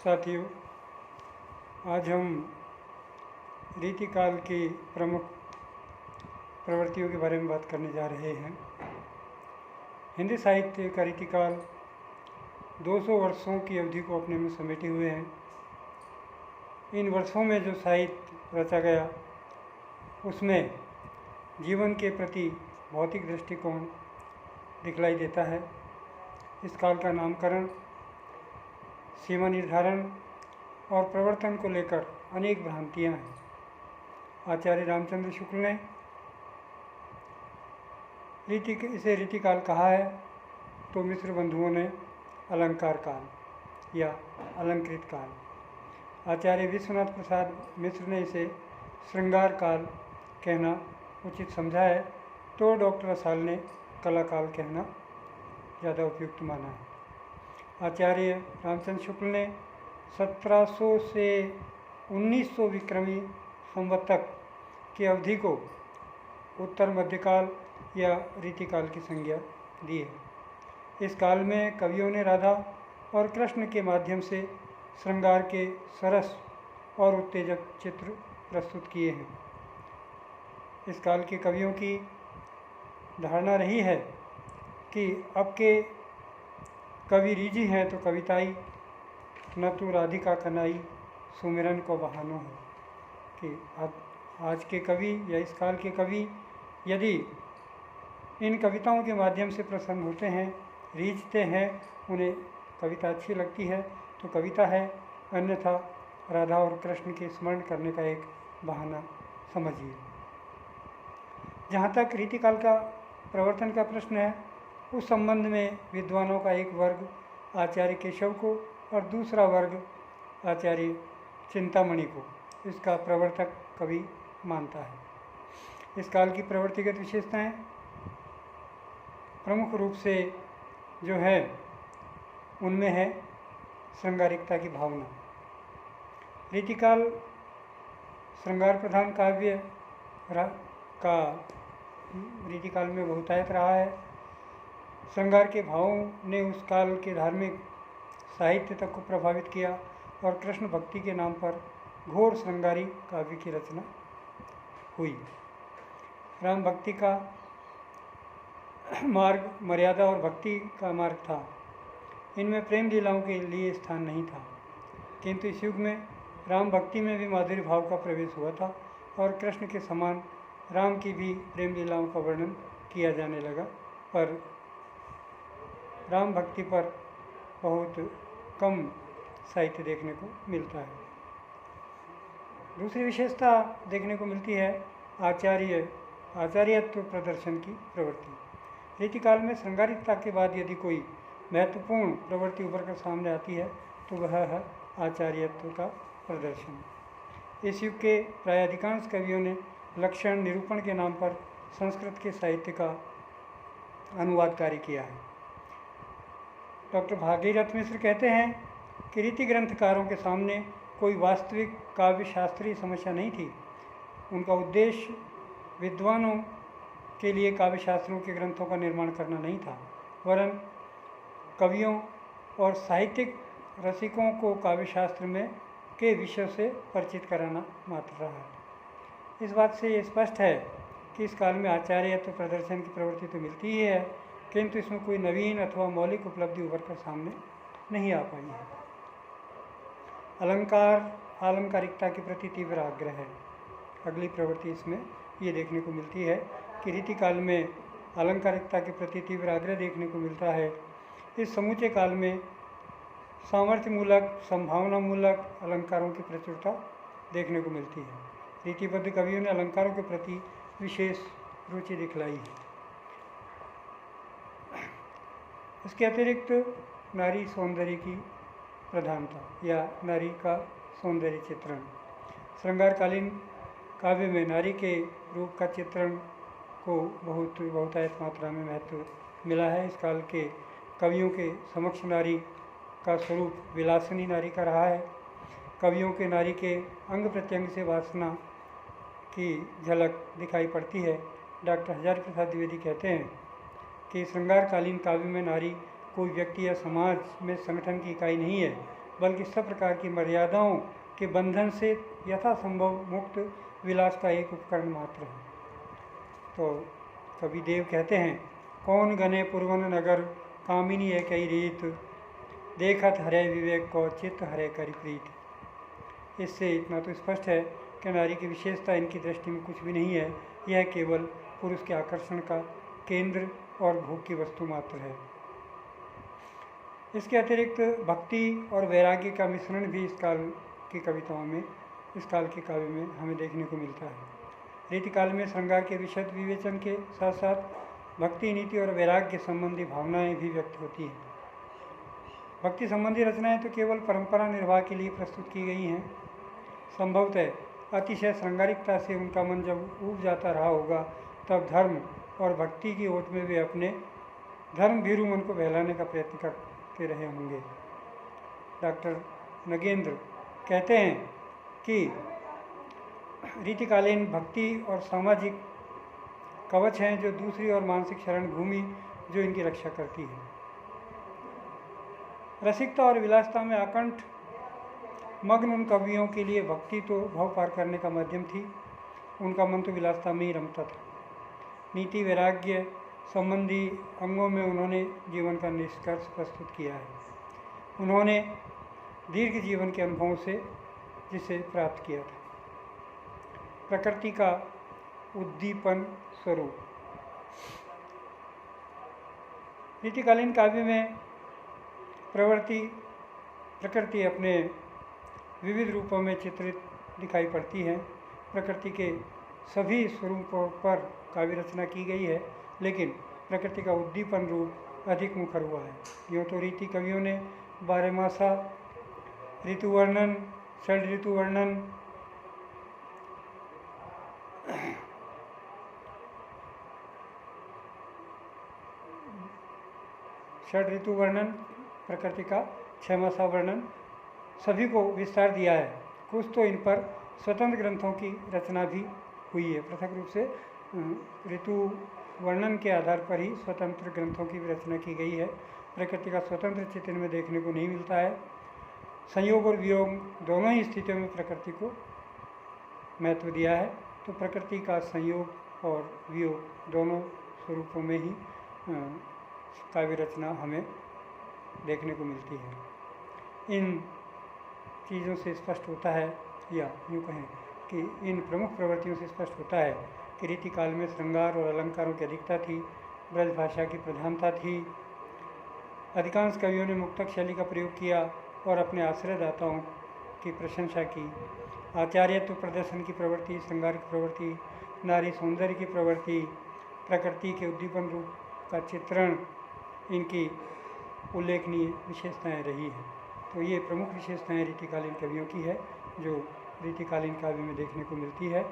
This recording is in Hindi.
साथियों, आज हम रीतिकाल की प्रमुख प्रवृत्तियों के बारे में बात करने जा रहे हैं। हिंदी साहित्य का रीतिकाल 200 वर्षों की अवधि को अपने में समेटे हुए हैं। इन वर्षों में जो साहित्य रचा गया उसमें जीवन के प्रति भौतिक दृष्टिकोण दिखलाई देता है। इस काल का नामकरण, सीमा निर्धारण और प्रवर्तन को लेकर अनेक भ्रांतियाँ हैं। आचार्य रामचंद्र शुक्ल ने इसे रीतिकाल कहा है, तो मिश्र बंधुओं ने अलंकार काल या अलंकृत काल, आचार्य विश्वनाथ प्रसाद मिश्र ने इसे श्रृंगार काल कहना उचित समझा है, तो डॉक्टर असाल ने कला काल कहना ज़्यादा उपयुक्त माना है। आचार्य रामचंद्र शुक्ल ने 1700 से 1900 विक्रमी संवत्तक की अवधि को उत्तर मध्यकाल या रीतिकाल की संज्ञा दी है। इस काल में कवियों ने राधा और कृष्ण के माध्यम से श्रृंगार के सरस और उत्तेजक चित्र प्रस्तुत किए हैं। इस काल के कवियों की धारणा रही है कि अब के कवि रीझी हैं तो कविताई, न तो राधिका कनाई सुमिरन को बहानो है। कि आज के कवि या इस काल के कवि यदि इन कविताओं के माध्यम से प्रसन्न होते हैं, रीझते हैं, उन्हें कविता अच्छी लगती है तो कविता है, अन्यथा राधा और कृष्ण के स्मरण करने का एक बहाना समझिए। जहाँ तक रीतिकाल का प्रवर्तन का प्रश्न है, उस संबंध में विद्वानों का एक वर्ग आचार्य केशव को और दूसरा वर्ग आचार्य चिंतामणि को इसका प्रवर्तक कवि मानता है। इस काल की प्रवृत्तिगत विशेषताएं प्रमुख रूप से जो है उनमें है श्रृंगारिकता की भावना। रीतिकाल श्रृंगार प्रधान काव्य का रीतिकाल में बहुतायत रहा है। श्रृंगार के भावों ने उस काल के धार्मिक साहित्य तक को प्रभावित किया और कृष्ण भक्ति के नाम पर घोर श्रृंगारी काव्य की रचना हुई। राम भक्ति का मार्ग मर्यादा और भक्ति का मार्ग था, इनमें प्रेम लीलाओं के लिए स्थान नहीं था, किंतु इस युग में राम भक्ति में भी माधुर्य भाव का प्रवेश हुआ था और कृष्ण के समान राम की भी प्रेम लीलाओं का वर्णन किया जाने लगा, पर राम भक्ति पर बहुत कम साहित्य देखने को मिलता है। दूसरी विशेषता देखने को मिलती है आचार्यत्व प्रदर्शन की प्रवृत्ति। रीतिकाल में श्रृंगारिकता के बाद यदि कोई महत्वपूर्ण प्रवृत्ति उभर कर सामने आती है तो वह है आचार्यत्व का प्रदर्शन। इस युग के प्राय अधिकांश कवियों ने लक्षण निरूपण के नाम पर संस्कृत के साहित्य का अनुवाद कार्य किया है। डॉक्टर भागीरथ मिश्र कहते हैं कि रीति ग्रंथकारों के सामने कोई वास्तविक काव्य शास्त्रीय समस्या नहीं थी। उनका उद्देश्य विद्वानों के लिए काव्य शास्त्रों के ग्रंथों का निर्माण करना नहीं था, वरन कवियों और साहित्यिक रसिकों को काव्य शास्त्र में के विषय से परिचित कराना मात्र रहा है। इस बात से ये स्पष्ट है कि इस काल में आचार्यत्व प्रदर्शन की प्रवृत्ति तो मिलती ही है, किंतु इसमें कोई नवीन अथवा मौलिक उपलब्धि उभर कर सामने नहीं आ पाई है। आलंकारिकता के प्रति तीव्र आग्रह है। अगली प्रवृत्ति इसमें ये देखने को मिलती है कि रीतिकाल में आलंकारिकता के प्रति तीव्र आग्रह देखने को मिलता है। इस समूचे काल में सामर्थ्यमूलक, संभावनामूलक अलंकारों की प्रचुरता देखने को मिलती है। रीतिबद्ध कवियों ने अलंकारों के प्रति विशेष रुचि दिखलाई है। इसके अतिरिक्त नारी सौंदर्य की प्रधानता या नारी का सौंदर्य चित्रण। श्रृंगारकालीन काव्य में नारी के रूप का चित्रण को बहुतायत मात्रा में महत्व मिला है। इस काल के कवियों के समक्ष नारी का स्वरूप विलासिनी नारी का रहा है। कवियों के नारी के अंग प्रत्यंग से वासना की झलक दिखाई पड़ती है। डॉक्टर हजारी प्रसाद द्विवेदी कहते हैं कि श्रृंगारकालीन काव्य में नारी कोई व्यक्ति या समाज में संगठन की इकाई नहीं है, बल्कि सब प्रकार की मर्यादाओं के बंधन से यथासंभव मुक्त विलास का एक उपकरण मात्र है। तो कवि देव कहते हैं, कौन गने पुरवन नगर कामिनी है कई रीत, देखत हरे विवेक को चित्त हरे करि प्रीत। इससे इतना तो स्पष्ट है कि नारी की विशेषता इनकी दृष्टि में कुछ भी नहीं है, यह केवल पुरुष के आकर्षण का केंद्र और भोग की वस्तु मात्र है। इसके अतिरिक्त भक्ति और वैराग्य का मिश्रण भी इस काल की कविताओं में, इस काल के काव्य में हमें देखने को मिलता है। रीतिकाल में श्रृंगार के विशद विवेचन के साथ साथ भक्ति, नीति और वैराग्य संबंधी भावनाएं भी व्यक्त होती हैं। भक्ति संबंधी रचनाएं तो केवल परंपरा निर्वाह के लिए प्रस्तुत की गई हैं। संभवतः अतिशय श्रृंगारिकता से उनका मन जब ऊब जाता रहा होगा, तब धर्म और भक्ति की ओट में वे अपने धर्म भीरू मन को बहलाने का प्रयत्न करते रहे होंगे। डॉक्टर नगेंद्र कहते हैं कि रीतिकालीन भक्ति और सामाजिक कवच हैं जो दूसरी और मानसिक शरण भूमि जो इनकी रक्षा करती है। रसिकता और विलासता में आकंठ मग्न उन कवियों के लिए भक्ति तो भाव पार करने का माध्यम थी, उनका मन तो विलासता में ही रमता था। नीति वैराग्य संबंधी अंगों में उन्होंने जीवन का निष्कर्ष प्रस्तुत किया है। उन्होंने दीर्घ जीवन के अनुभवों से जिसे प्राप्त किया था। प्रकृति का उद्दीपन स्वरूप। रीतिकालीन काव्य में प्रकृति अपने विविध रूपों में चित्रित दिखाई पड़ती है। प्रकृति के सभी स्वरूपों पर काव्य रचना की गई है, लेकिन प्रकृति का उद्दीपन रूप अधिक मुखर हुआ है। यूँ तो रीति कवियों ने बारहमासा ऋतु वर्णन, षड ऋतु वर्णन, षड ऋतु वर्णन, प्रकृति का छमासा वर्णन सभी को विस्तार दिया है। कुछ तो इन पर स्वतंत्र ग्रंथों की रचना भी हुई है। पृथक रूप से ऋतु वर्णन के आधार पर ही स्वतंत्र ग्रंथों की रचना की गई है। प्रकृति का स्वतंत्र चित्र में देखने को नहीं मिलता है। संयोग और वियोग दोनों ही स्थितियों में प्रकृति को महत्व दिया है। तो प्रकृति का संयोग और वियोग दोनों स्वरूपों में ही काव्य रचना हमें देखने को मिलती है। इन चीज़ों से स्पष्ट होता है, या यूँ कहें कि इन प्रमुख प्रवृत्तियों से स्पष्ट होता है कि रीतिकाल में श्रृंगार और अलंकारों की अधिकता थी, ब्रज भाषा की प्रधानता थी। अधिकांश कवियों ने मुक्तक शैली का प्रयोग किया और अपने आश्रयदाताओं की प्रशंसा की। आचार्यत्व प्रदर्शन की प्रवृत्ति, श्रृंगार की प्रवृत्ति, नारी सौंदर्य की प्रवृत्ति, प्रकृति के उद्दीपन रूप का चित्रण इनकी उल्लेखनीय विशेषताएं रही हैं। तो ये प्रमुख विशेषताएं रीतिकालीन कवियों की है जो रीतिकालीन काव्य में देखने को मिलती है।